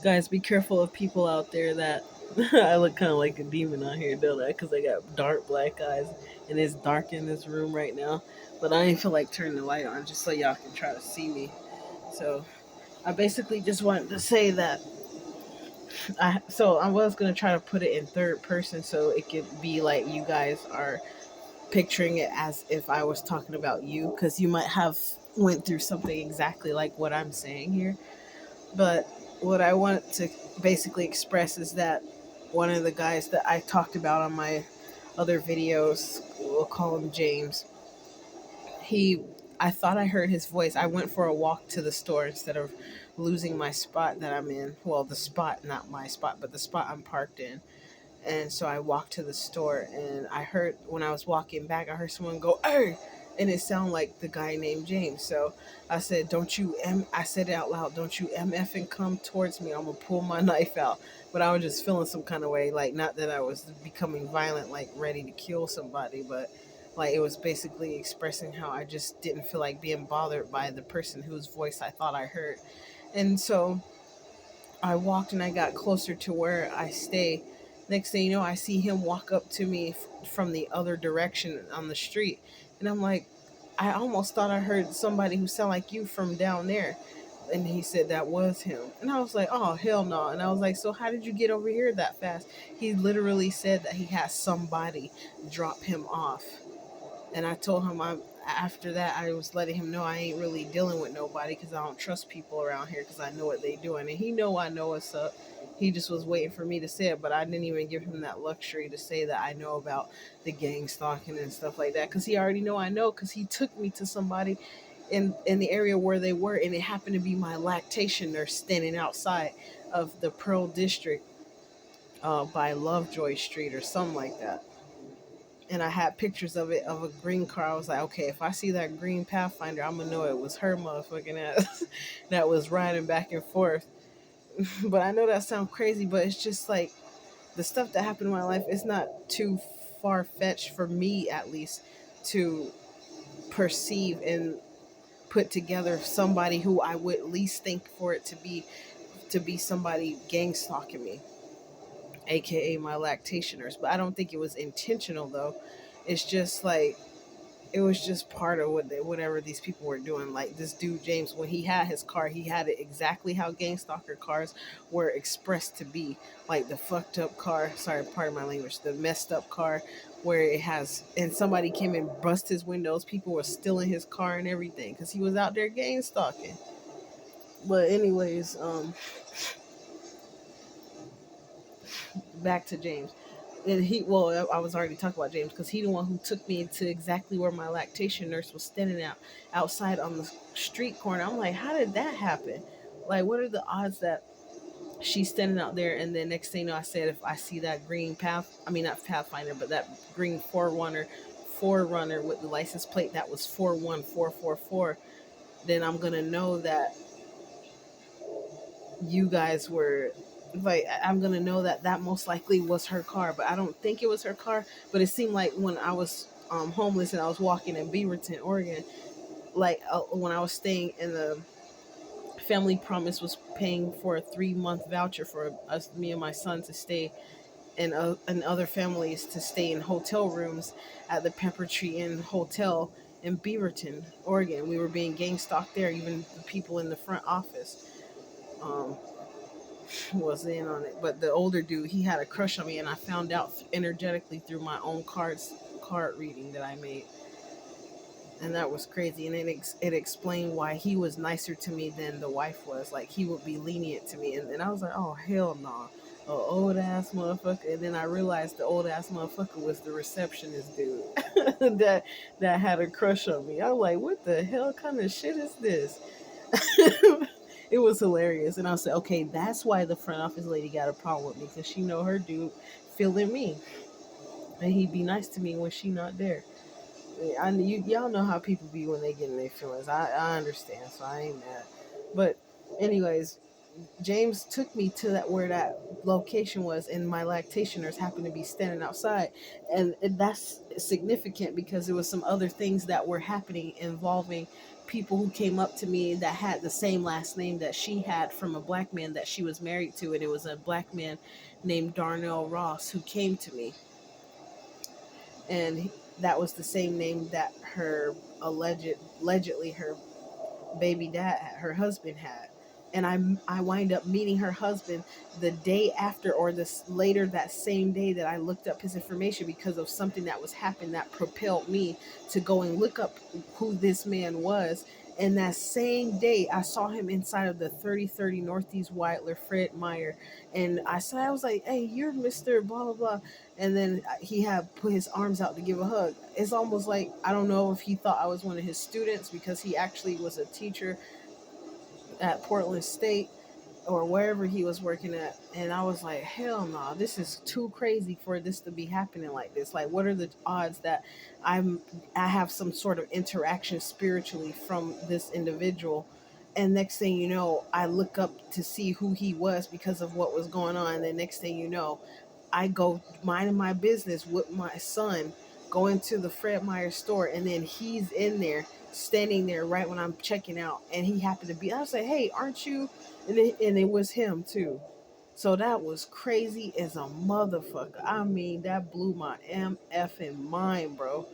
Guys, be careful of people out there that I look kind of like a demon out here, don't I? Because I got dark black eyes and it's dark in this room right now. But I ain't feel like turning the light on just so y'all can try to see me. So I basically just wanted to say that I was gonna try to put it in third person so it could be like you guys are picturing it as if I was talking about you, because you might have went through something exactly like what I'm saying here. But what I want to basically express is that one of the guys that I talked about on my other videos, we'll call him James, he I thought I heard his voice. I went for a walk to the store instead of losing my spot that I'm in. Well, the spot, not my spot, but the spot I'm parked in. And so I walked to the store, and I heard, when I was walking back, I heard someone go, "Hey!" And it sounded like the guy named James. So I said, "Don't you I said it out loud, "Don't you MF and come towards me. I'm gonna pull my knife out." But I was just feeling some kind of way, like not that I was becoming violent, like ready to kill somebody, but like it was basically expressing how I just didn't feel like being bothered by the person whose voice I thought I heard. And so I walked and I got closer to where I stay. Next thing you know, I see him walk up to me from the other direction on the street. And I'm like, I almost thought I heard somebody who sounded like you from down there. And he said that was him. And I was like, oh, hell no. And I was like, so how did you get over here that fast? He literally said that he had somebody drop him off. And I told him after that I was letting him know I ain't really dealing with nobody because I don't trust people around here because I know what they doing, and he know I know what's up. He just was waiting for me to say it, but I didn't even give him that luxury to say that I know about the gang stalking and stuff like that because he already know I know because he took me to somebody in the area where they were, and it happened to be my lactation nurse standing outside of the Pearl District by Lovejoy Street or something like that. And I had pictures of it of a green car. I was like, okay, if I see that green Pathfinder, I'm gonna know it was her motherfucking ass that was riding back and forth. But I know that sounds crazy, but it's just like the stuff that happened in my life. It's not too far fetched for me, at least, to perceive and put together somebody who I would at least think for it to be somebody gang stalking me, aka my lactation nurse. But I don't think it was intentional though. It's just like it was just part of whatever these people were doing. Like this dude James, when he had his car, he had it exactly how gang stalker cars were expressed to be, like the fucked up car. Sorry, pardon my language. The messed up car where it has, and somebody came and bust his windows. People were stealing his car and everything because he was out there gang stalking. But anyways, back to James. And I was already talking about James because he the one who took me to exactly where my lactation nurse was standing outside on the street corner. I'm like, how did that happen? Like, what are the odds that she's standing out there? And then next thing you know, I said, if I see that green I mean not Pathfinder, but that green forerunner with the license plate that was 41444, then I'm gonna know that you guys were like, I'm gonna know that that most likely was her car. But I don't think it was her car. But it seemed like when I was homeless and I was walking in Beaverton, Oregon, like when I was staying in the Family Promise was paying for a 3 month voucher for us, me and my son, to stay and other families to stay in hotel rooms at the Pepper Tree Inn Hotel in Beaverton, Oregon. We were being gang stalked there. Even the people in the front office um, was in on it. But the older dude, he had a crush on me, and I found out energetically through my own card reading that I made, and that was crazy. And it explained why he was nicer to me than the wife was. Like he would be lenient to me, and I was like, oh hell no. Nah. Old ass motherfucker. And then I realized the old ass motherfucker was the receptionist dude that had a crush on me. I was like, what the hell kind of shit is this? It was hilarious. And I said, okay, that's why the front office lady got a problem with me, because she know her dude feeling me, and he'd be nice to me when she not there. Y'all know how people be when they get in their feelings. I understand, so I ain't mad. But anyways, James took me to that where that location was, and my lactationers happened to be standing outside, and that's significant because there was some other things that were happening involving people who came up to me that had the same last name that she had from a black man that she was married to, and it was a black man named Darnell Ross who came to me, and that was the same name that her allegedly her baby dad, her husband had. And I wind up meeting her husband the day after, or this later that same day that I looked up his information because of something that was happening that propelled me to go and look up who this man was. And that same day, I saw him inside of the 3030 Northeast Whiteler, Fred Meyer. And I was like, hey, you're Mr. Blah, blah, blah. And then he had put his arms out to give a hug. It's almost like, I don't know if he thought I was one of his students because he actually was a teacher at Portland State or wherever he was working at. And I was like, hell no, this is too crazy for this to be happening like this. Like, what are the odds that I have some sort of interaction spiritually from this individual? And next thing you know, I look up to see who he was because of what was going on. And the next thing you know, I go minding my business with my son, going to the Fred Meyer store, and then he's in there, standing there right when I'm checking out, and he happened to be. I was like, "Hey, aren't you?" And it was him too. So that was crazy as a motherfucker. I mean, that blew my MFing mind, bro.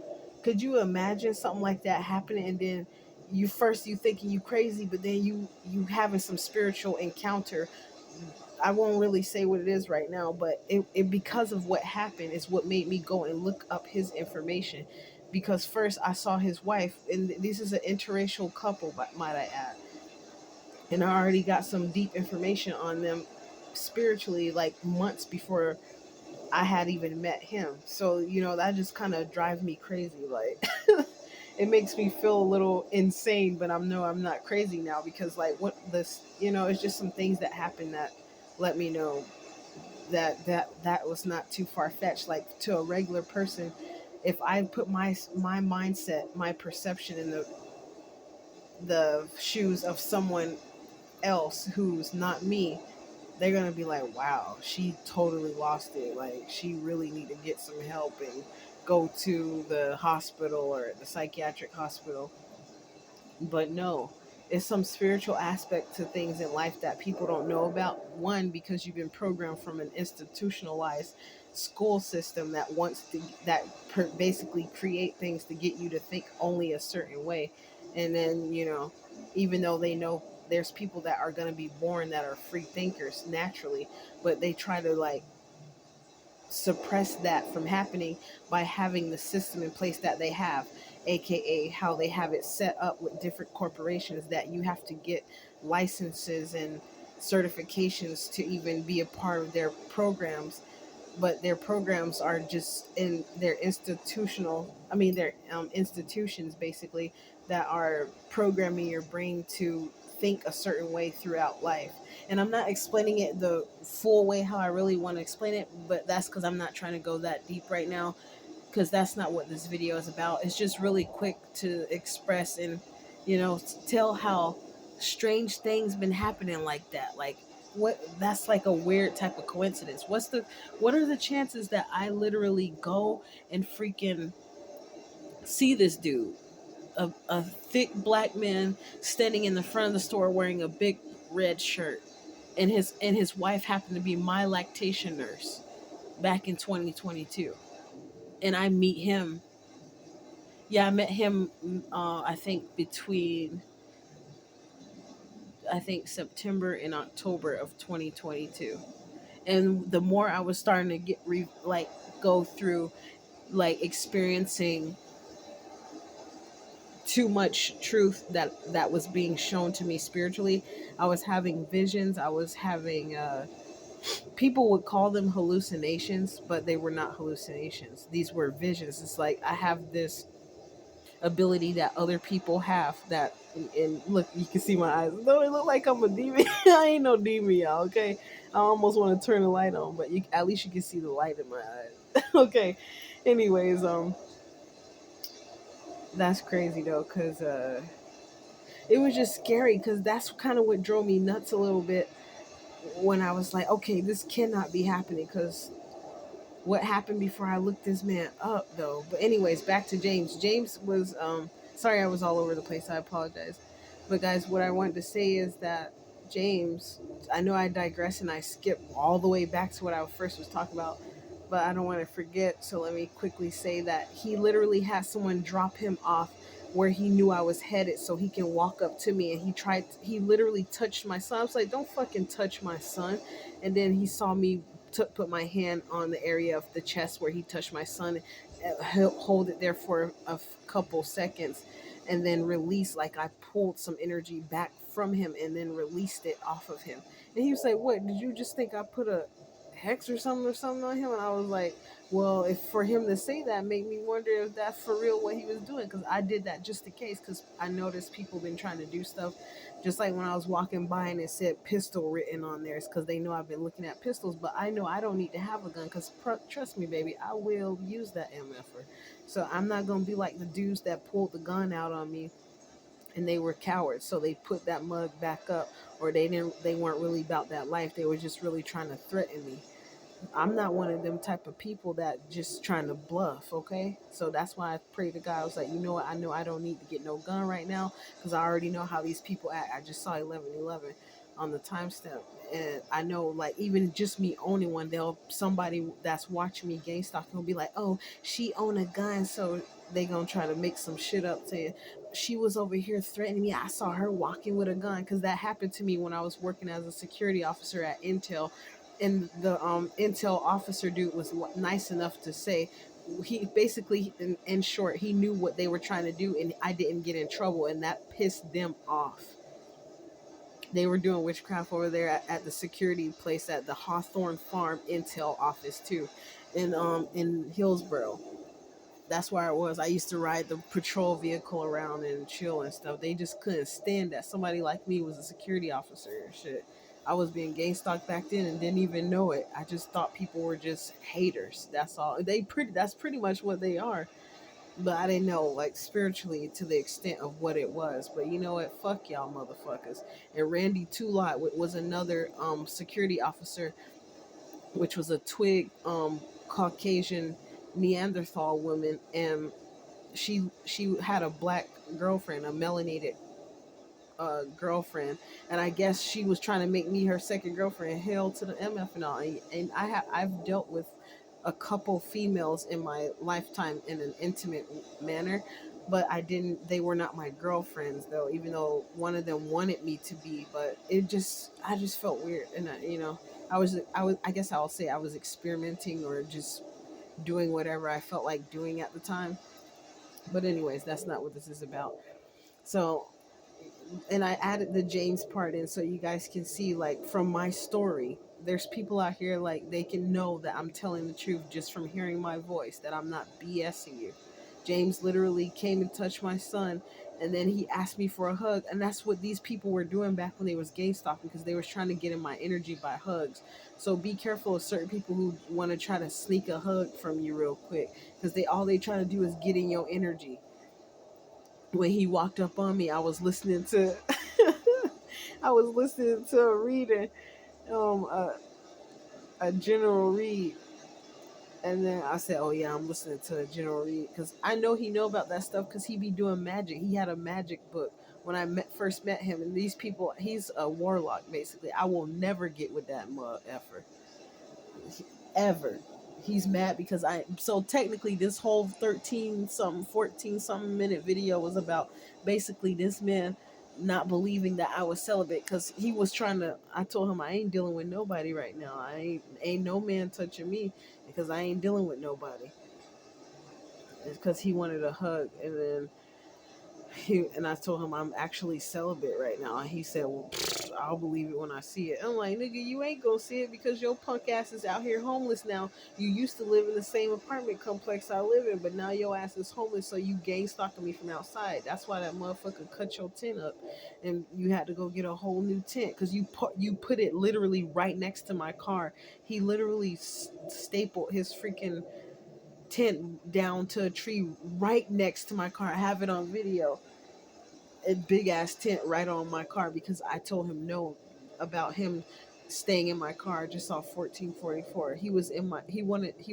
Could you imagine something like that happening, and then you thinking you crazy, but then you having some spiritual encounter. I won't really say what it is right now, but it because of what happened is what made me go and look up his information. Because first I saw his wife, and this is an interracial couple, but might I add, and I already got some deep information on them spiritually, like months before I had even met him. So that just kind of drives me crazy. Like it makes me feel a little insane, but I'm not crazy now because like what this it's just some things that happen that let me know that was not too far fetched. Like to a regular person, if I put my mindset, my perception in the shoes of someone else who's not me, they're gonna be like, wow, she totally lost it. Like she really need to get some help and go to the hospital or the psychiatric hospital. But no, it's some spiritual aspect to things in life that people don't know about. One, because you've been programmed from an institutionalized school system that wants to basically create things to get you to think only a certain way. And then even though they know there's people that are going to be born that are free thinkers naturally, but they try to like suppress that from happening by having the system in place that they have, aka how they have it set up with different corporations that you have to get licenses and certifications to even be a part of their programs. But their programs are just in their their institutions basically that are programming your brain to think a certain way throughout life. And I'm not explaining it the full way how I really want to explain it, but that's because I'm not trying to go that deep right now, because that's not what this video is about. It's just really quick to express and tell how strange things been happening like that. Like what that's like a weird type of coincidence. What are the chances that I literally go and freaking see this dude, a thick black man standing in the front of the store wearing a big red shirt, and his wife happened to be my lactation nurse back in 2022, and I meet him. Yeah, I met him. I think between September and October of 2022, and the more I was starting to go through like experiencing too much truth that was being shown to me spiritually, I was having visions. I was having people would call them hallucinations, but they were not hallucinations. These were visions. It's like I have this ability that other people have that and look, you can see my eyes. Don't it look like I'm a demon? I ain't no demon, y'all. Okay, I almost want to turn the light on, but at least you can see the light in my eyes. Okay, anyways, that's crazy though, because it was just scary, because that's kind of what drove me nuts a little bit. when I was like, okay, this cannot be happening because what happened before I looked this man up though. But anyways, back to James. James was sorry I was all over the place. I apologize. But guys, what I wanted to say is that James, I know I digress and I skip all the way back to what I first was talking about, but I don't want to forget, so let me quickly say that he literally had someone drop him off where he knew I was headed so he can walk up to me, and he literally touched my son. I was like, don't fucking touch my son. And then he saw me put my hand on the area of the chest where he touched my son, hold it there for a couple seconds, and then release, like I pulled some energy back from him and then released it off of him. And he was like, what, did you just think I put a hex or something on him? And I was like, well, if for him to say that made me wonder if that's for real what he was doing, because I did that just in case, because I noticed people been trying to do stuff just like when I was walking by and it said pistol written on there. It's because they know I've been looking at pistols, but I know I don't need to have a gun because trust me, baby, I will use that MFer. So I'm not going to be like the dudes that pulled the gun out on me and they were cowards. So they put that mug back up, or they weren't really about that life. They were just really trying to threaten me. I'm not one of them type of people that just trying to bluff, okay? So that's why I prayed to God. I was like, you know what? I know I don't need to get no gun right now because I already know how these people act. I just saw 1111 on the timestamp, and I know, like, even just me owning one, they'll somebody that's watching me game stalking will be like, oh, she own a gun, so they gonna try to make some shit up saying she was over here threatening me. I saw her walking with a gun because that happened to me when I was working as a security officer at Intel, and the intel officer dude was nice enough to say he basically in short he knew what they were trying to do and I didn't get in trouble, and that pissed them off. They were doing witchcraft over there at the security place at the Hawthorne Farm Intel office too, in Hillsboro. That's where I was. I used to ride the patrol vehicle around and chill and stuff. They just couldn't stand that somebody like me was a security officer and shit. I was being gang stalked back then and didn't even know it. I just thought people were just haters. That's all. That's pretty much what they are. But I didn't know, like, spiritually to the extent of what it was. But you know what? Fuck y'all motherfuckers. And Randy Tulot was another security officer, which was a twig Caucasian Neanderthal woman, and she had a black girlfriend, a melanated girlfriend, and I guess she was trying to make me her second girlfriend. Hell to the MF and all. And I've dealt with a couple females in my lifetime in an intimate manner, but I didn't. They were not my girlfriends though, even though one of them wanted me to be. But I just felt weird, and I guess I'll say I was experimenting or just doing whatever I felt like doing at the time. But anyways, that's not what this is about. So, and I added the James part in so you guys can see, like, from my story, there's people out here, like, they can know that I'm telling the truth just from hearing my voice, that I'm not BSing you. James literally came and touched my son, and then he asked me for a hug, and that's what these people were doing back when they was game stalking, because they was trying to get in my energy by hugs. So be careful of certain people who want to try to sneak a hug from you real quick, because all they try to do is get in your energy. When he walked up on me, I was listening to I was listening to a reading, um, a, a general read, and then I said, "Oh yeah, I'm listening to a general read because I know he know about that stuff because he be doing magic. He had a magic book when first met him, and these people, he's a warlock basically. I will never get with that mother effer ever. He's mad because so technically this whole 13 something 14 something minute video was about basically this man not believing that I was celibate because he was trying to. I told him I ain't dealing with nobody right now. I ain't no man touching me because I ain't dealing with nobody. It's because he wanted a hug, and then I told him I'm actually celibate right now. And he said, "Well, I'll believe it when I see it." I'm like, "Nigga, you ain't gonna see it because your punk ass is out here homeless now. You used to live in the same apartment complex I live in, but now your ass is homeless, so you gang stalking me from outside. That's why that motherfucker cut your tent up, and you had to go get a whole new tent because you put it literally right next to my car. He literally stapled his freaking tent down to a tree right next to my car. I have it on video, a big ass tent right on my car because I told him no about him staying in my car just off 1444. He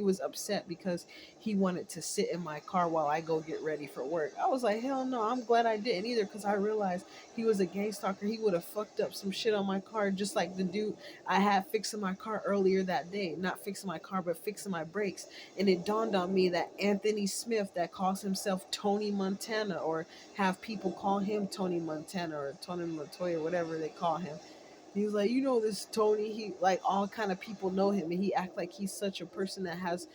was upset because he wanted to sit in my car while I go get ready for work. I was like, hell no, I'm glad I didn't either, because I realized he was a gang stalker. He would have fucked up some shit on my car, just like the dude I had fixing my car earlier that day. Not fixing my car, but fixing my brakes. And it dawned on me that Anthony Smith, that calls himself Tony Montana, or have people call him Tony Montana or Tony Montoya, whatever they call him. He was like, you know, this Tony, he like all kind of people know him, and he act like he's such a person that has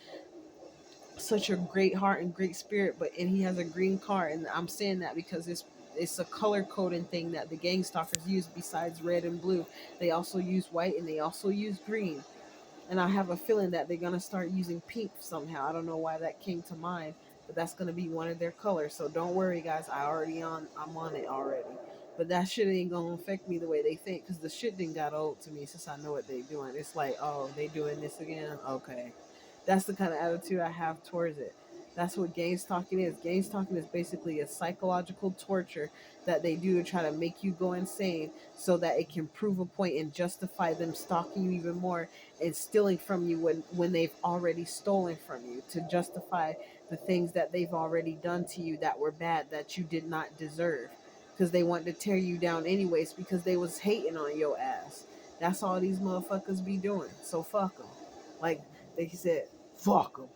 such a great heart and great spirit, but and he has a green car. And I'm saying that because it's a color coding thing that the gang stalkers use. Besides red and blue, they also use white and they also use green. And I have a feeling that they're gonna start using pink somehow. I don't know why that came to mind, but that's gonna be one of their colors. So don't worry, guys. I'm on it already. But that shit ain't gonna affect me the way they think, because the shit didn't got old to me since I know what they doing. It's like, oh, they doing this again. Okay, that's the kind of attitude I have towards it. That's what gang stalking is. Gang stalking is basically a psychological torture that they do to try to make you go insane, so that it can prove a point and justify them stalking you even more and stealing from you when they've already stolen from you, to justify the things that they've already done to you that were bad, that you did not deserve, because they wanted to tear you down anyways, because they was hating on your ass. That's all these motherfuckers be doing. So fuck them. Like they said, fuck them.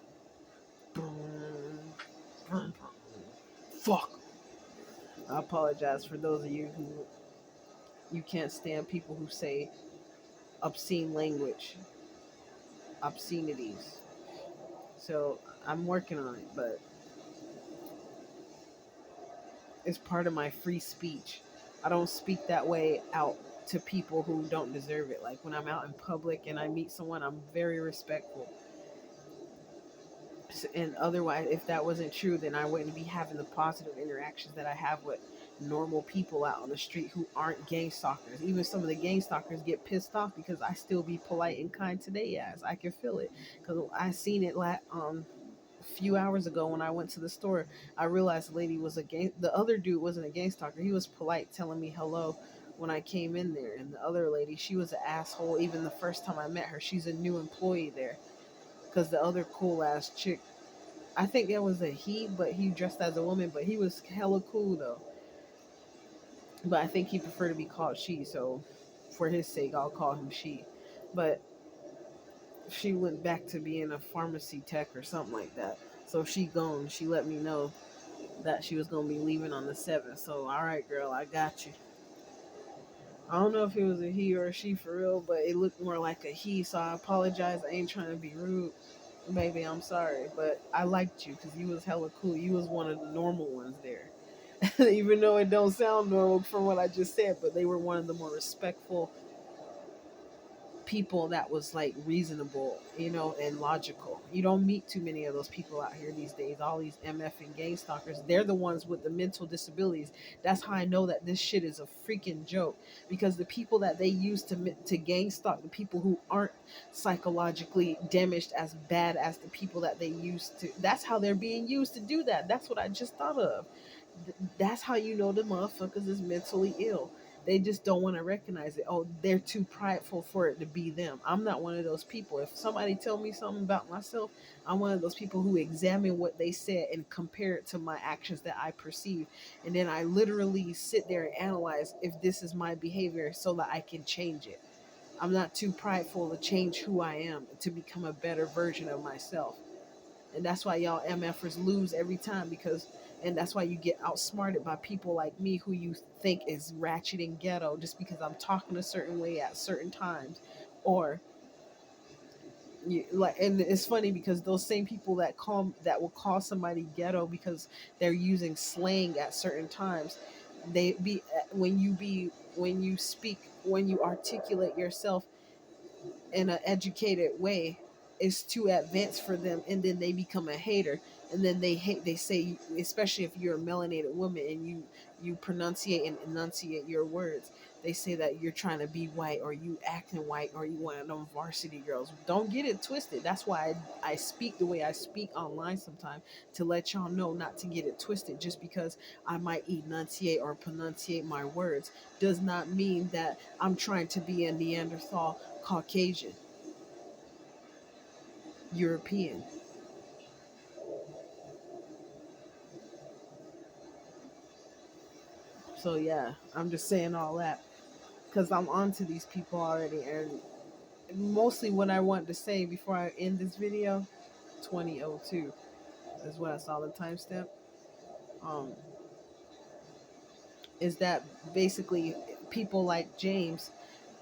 Fuck 'em. I apologize for those of you who you can't stand people who say obscene language, obscenities. So I'm working on it, but it's part of my free speech. I don't speak that way out to people who don't deserve it. Like when I'm out in public and I meet someone, I'm very respectful. And otherwise, if that wasn't true, then I wouldn't be having the positive interactions that I have with normal people out on the street who aren't gang stalkers. Even some of the gang stalkers get pissed off because I still be polite and kind to their ass. I can feel it, because I seen it a few hours ago when I went to the store. I realized the lady was a gang. The other dude wasn't a gang stalker. He was polite, telling me hello when I came in there. And the other lady, she was an asshole. Even the first time I met her, she's a new employee there. Because the other cool ass chick, I think it was a he, but he dressed as a woman. But he was hella cool though. But I think he preferred to be called she. So for his sake, I'll call him she. But she went back to being a pharmacy tech or something like that. So she gone. She let me know that she was gonna be leaving on the 7th. So all right, girl, I got you. I don't know if it was a he or a she for real, but it looked more like a he. So I apologize. I ain't trying to be rude, baby. I'm sorry, but I liked you because you was hella cool. You was one of the normal ones there, even though it don't sound normal from what I just said. But they were one of the more respectful people that was like reasonable, and logical. You don't meet too many of those people out here these days. All these MF and gang stalkers, they're the ones with the mental disabilities. That's how I know that this shit is a freaking joke, because the people that they use to gang stalk, the people who aren't psychologically damaged as bad as the people that they used to, that's how they're being used to do that. That's what I just thought of. That's how you know the motherfuckers is mentally ill. They just don't want to recognize it. Oh, they're too prideful for it to be them. I'm not one of those people. If somebody tell me something about myself, I'm one of those people who examine what they said and compare it to my actions that I perceive. And then I literally sit there and analyze if this is my behavior so that I can change it. I'm not too prideful to change who I am, to become a better version of myself. And that's why y'all MFers lose every time, and that's why you get outsmarted by people like me who you think is ratchet and ghetto just because I'm talking a certain way at certain times. Or and it's funny because those same people that will call somebody ghetto because they're using slang at certain times, they be when you speak, when you articulate yourself in an educated way, is too advanced for them, and then they become a hater. And then they say, especially if you're a melanated woman and you pronunciate and enunciate your words, they say that you're trying to be white or you acting white or you one of them varsity girls. Don't get it twisted. That's why I speak the way I speak online sometimes, to let y'all know not to get it twisted. Just because I might enunciate or pronunciate my words does not mean that I'm trying to be a Neanderthal, Caucasian, European. So yeah, I'm just saying all that because I'm onto these people already. And mostly what I want to say before I end this video, 2002 is what I saw the timestamp. Um, is that basically people like James?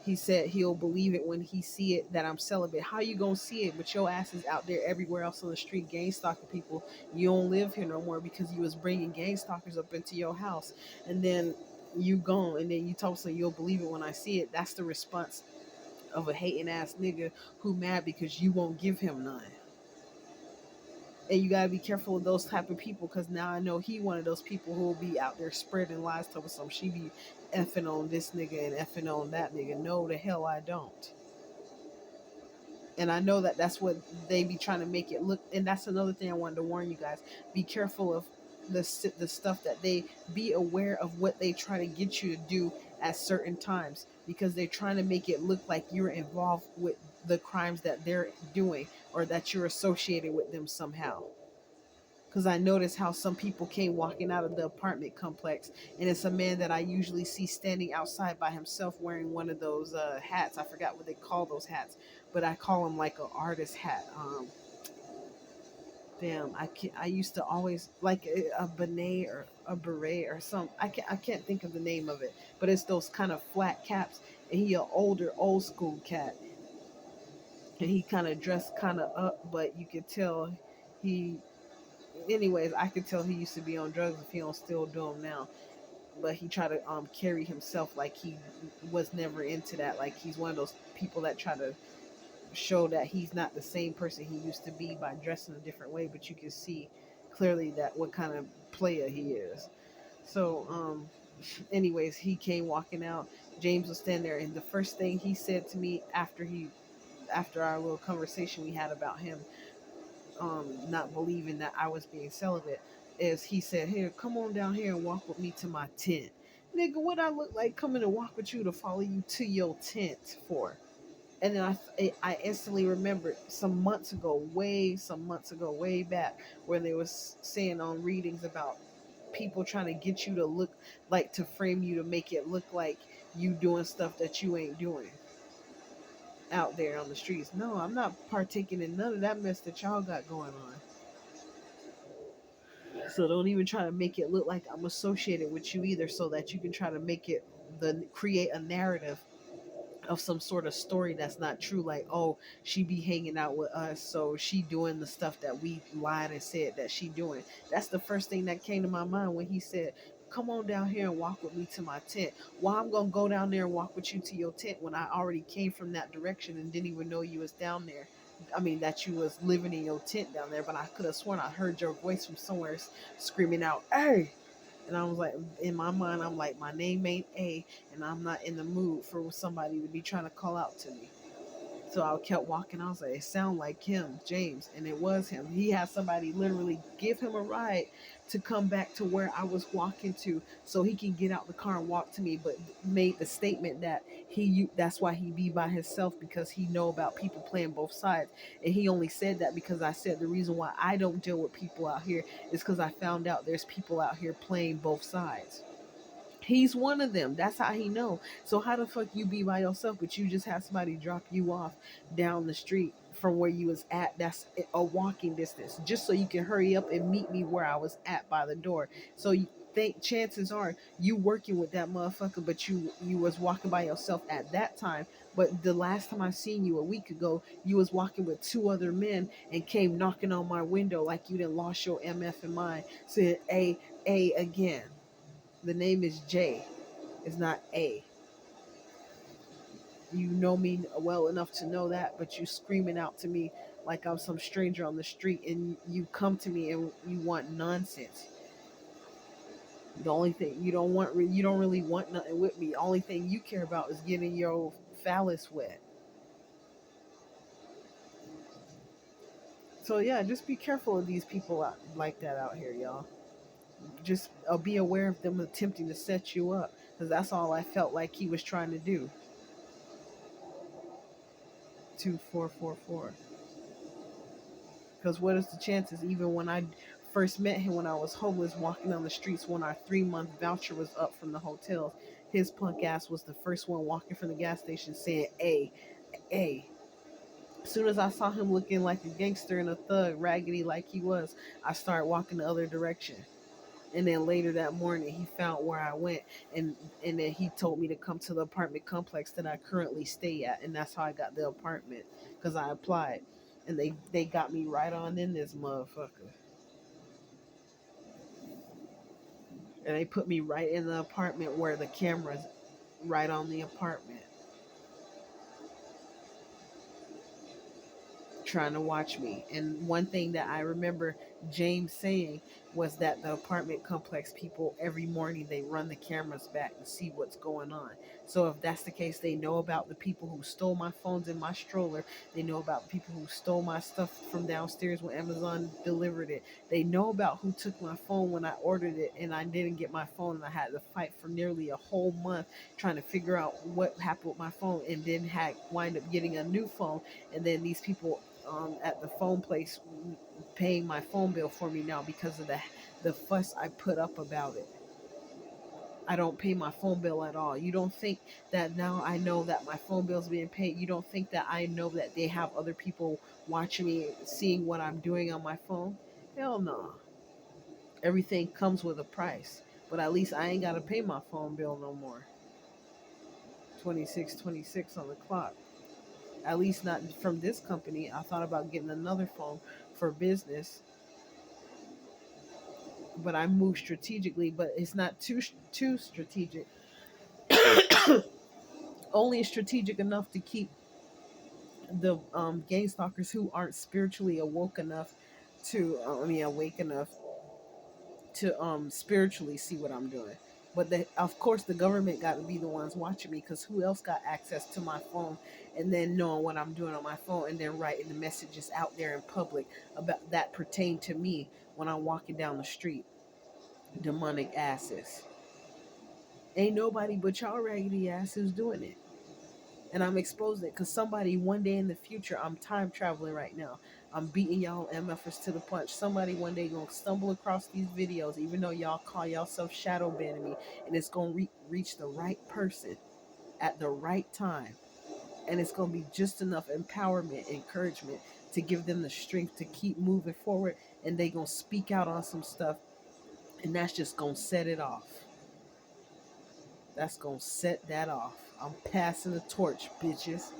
He said he'll believe it when he see it that I'm celibate. How you gonna see it? But your ass is out there everywhere else on the street gang stalking people. You don't live here no more because you was bringing gang stalkers up into your house, and then you gone, and then you talk so you'll believe it when I see it. That's the response of a hating ass nigga who mad because you won't give him none. And you gotta be careful of those type of people because now I know he one of those people who will be out there spreading lies to some she be effing on this nigga and effing on that nigga. No, the hell I don't. And I know that that's what they be trying to make it look. And that's another thing I wanted to warn you guys: be careful of the stuff that they be aware of what they try to get you to do at certain times because they're trying to make it look like you're involved with the crimes that they're doing or that you're associated with them somehow. Because I noticed how some people came walking out of the apartment complex, and it's a man that I usually see standing outside by himself wearing one of those hats. I forgot what they call those hats, but I call them like an artist hat. Damn, I used to always like a beret or a beret or some. I can't think of the name of it, but it's those kind of flat caps. And he an older, old school cat, and he kind of dressed kind of up, but you could tell he anyways, I could tell he used to be on drugs if he don't still do them now. But he tried to carry himself like he was never into that. Like he's one of those people that try to show that he's not the same person he used to be by dressing a different way. But you can see clearly that what kind of player he is. So, anyways, he came walking out. James was standing there, and the first thing he said to me after our little conversation we had about him not believing that I was being celibate is he said, "Here, come on down here and walk with me to my tent." Nigga, what I look like coming to walk with you to follow you to your tent for? And then I instantly remembered some months ago, way back, where they was saying on readings about people trying to get you to look like to frame you to make it look like you doing stuff that you ain't doing out there on the streets. No, I'm not partaking in none of that mess that y'all got going on. So don't even try to make it look like I'm associated with you either, so that you can try to make it the create a narrative of some sort of story that's not true. Like, oh, she be hanging out with us, so she doing the stuff that we lied and said that she doing. That's the first thing that came to my mind when he said, "Come on down here and walk with me to my tent." Well, I'm gonna go down there and walk with you to your tent when I already came from that direction and didn't even know you was down there. I mean, that you was living in your tent down there, but I could have sworn I heard your voice from somewhere screaming out, "Hey!" And I was like, in my mind, I'm like, my name ain't A, and I'm not in the mood for somebody to be trying to call out to me. So I kept walking. I was like, it sounded like him, James, and it was him. He had somebody literally give him a ride to come back to where I was walking to, so he can get out the car and walk to me. But made the statement that that's why he be by himself, because he know about people playing both sides. And he only said that because I said the reason why I don't deal with people out here is because I found out there's people out here playing both sides. He's one of them. That's how he know. So how the fuck you be by yourself, but you just have somebody drop you off down the street from where you was at? That's a walking distance, just so you can hurry up and meet me where I was at by the door. So you think chances are you working with that motherfucker, but you was walking by yourself at that time. But the last time I seen you a week ago, you was walking with two other men and came knocking on my window like you didn't lost your MF in mind. Said A again. The name is J. It's not A. You know me well enough to know that, but you screaming out to me like I'm some stranger on the street, and you come to me and you want nonsense. The only thing you don't really want nothing with me. The only thing you care about is getting your phallus wet. So yeah, just be careful of these people out, like that out here, y'all. Just be aware of them attempting to set you up, because that's all I felt like he was trying to do. 2444. Because what is the chances? Even when I first met him, when I was homeless, walking on the streets, when our 3 month voucher was up from the hotels, his punk ass was the first one walking from the gas station saying, "A, A." As soon as I saw him looking like a gangster and a thug, raggedy like he was, I started walking the other direction. And then later that morning, he found where I went, and and then he told me to come to the apartment complex that I currently stay at, and that's how I got the apartment because I applied, and they got me right on in this motherfucker, and they put me right in the apartment where the cameras right on the apartment, trying to watch me. And one thing that I remember James saying was that the apartment complex people every morning they run the cameras back to see what's going on. So if that's the case, they know about the people who stole my phones in my stroller. They know about the people who stole my stuff from downstairs when Amazon delivered it. They know about who took my phone when I ordered it and I didn't get my phone and I had to fight for nearly a whole month trying to figure out what happened with my phone and then had wind up getting a new phone. And then these people at the phone place paying my phone bill for me now because of the fuss I put up about it. I don't pay my phone bill at all. You don't think that now I know that my phone bill's being paid? You don't think that I know that they have other people watching me, seeing what I'm doing on my phone? Hell no. Everything comes with a price, but at least I ain't got to pay my phone bill no more. 2626 on the clock. At least not from this company. I thought about getting another phone for business, but I move strategically. But it's not too strategic. Only strategic enough to keep the game stalkers who aren't spiritually awoke enough to awake enough to spiritually see what I'm doing. But of course, the government got to be the ones watching me because who else got access to my phone and then knowing what I'm doing on my phone and then writing the messages out there in public about that pertain to me when I'm walking down the street? Demonic asses. Ain't nobody but y'all raggedy asses doing it. And I'm exposing it because somebody one day in the future, I'm time traveling right now. I'm beating y'all MFers to the punch. Somebody one day gonna stumble across these videos, even though y'all call yourself shadow banning me, and it's gonna reach the right person at the right time, and it's gonna be just enough empowerment, encouragement to give them the strength to keep moving forward, and they gonna speak out on some stuff, and that's just gonna set it off. That's gonna set that off. I'm passing the torch, bitches.